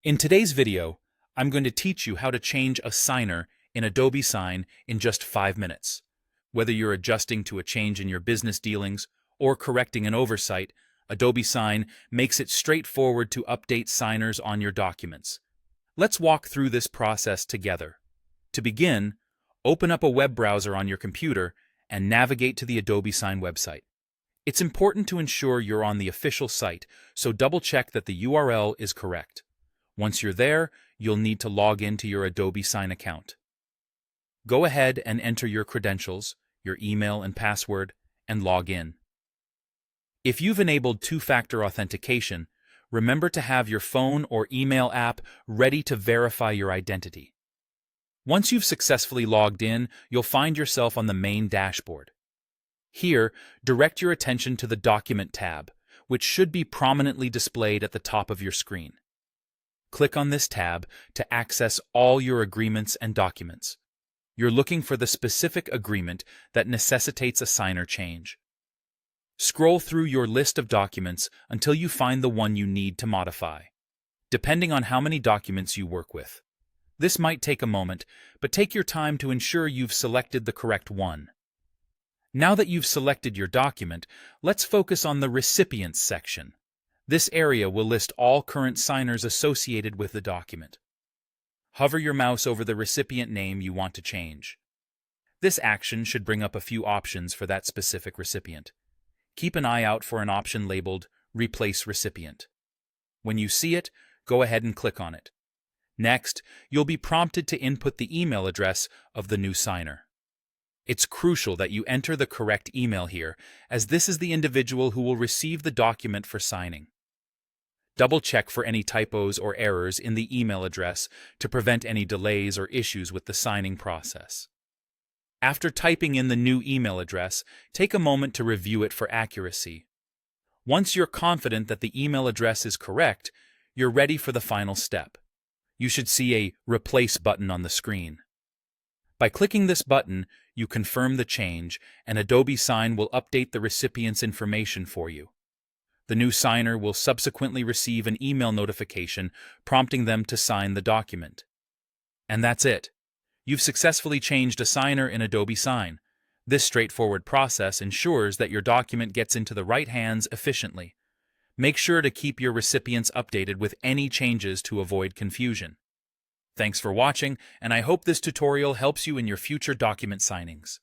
In today's video, I'm going to teach you how to change a signer in Adobe Sign in just 5 minutes. Whether you're adjusting to a change in your business dealings or correcting an oversight, Adobe Sign makes it straightforward to update signers on your documents. Let's walk through this process together. To begin, open up a web browser on your computer and navigate to the Adobe Sign website. It's important to ensure you're on the official site, so double-check that the URL is correct. Once you're there, you'll need to log into your Adobe Sign account. Go ahead and enter your credentials, your email and password, and log in. If you've enabled two-factor authentication, remember to have your phone or email app ready to verify your identity. Once you've successfully logged in, you'll find yourself on the main dashboard. Here, direct your attention to the Document tab, which should be prominently displayed at the top of your screen. Click on this tab to access all your agreements and documents. You're looking for the specific agreement that necessitates a signer change. Scroll through your list of documents until you find the one you need to modify, depending on how many documents you work with. This might take a moment, but take your time to ensure you've selected the correct one. Now that you've selected your document, let's focus on the Recipients section. This area will list all current signers associated with the document. Hover your mouse over the recipient name you want to change. This action should bring up a few options for that specific recipient. Keep an eye out for an option labeled Replace Recipient. When you see it, go ahead and click on it. Next, you'll be prompted to input the email address of the new signer. It's crucial that you enter the correct email here, as this is the individual who will receive the document for signing. Double-check for any typos or errors in the email address to prevent any delays or issues with the signing process. After typing in the new email address, take a moment to review it for accuracy. Once you're confident that the email address is correct, you're ready for the final step. You should see a Replace button on the screen. By clicking this button, you confirm the change, and Adobe Sign will update the recipient's information for you. The new signer will subsequently receive an email notification prompting them to sign the document. And that's it. You've successfully changed a signer in Adobe Sign. This straightforward process ensures that your document gets into the right hands efficiently. Make sure to keep your recipients updated with any changes to avoid confusion. Thanks for watching, and I hope this tutorial helps you in your future document signings.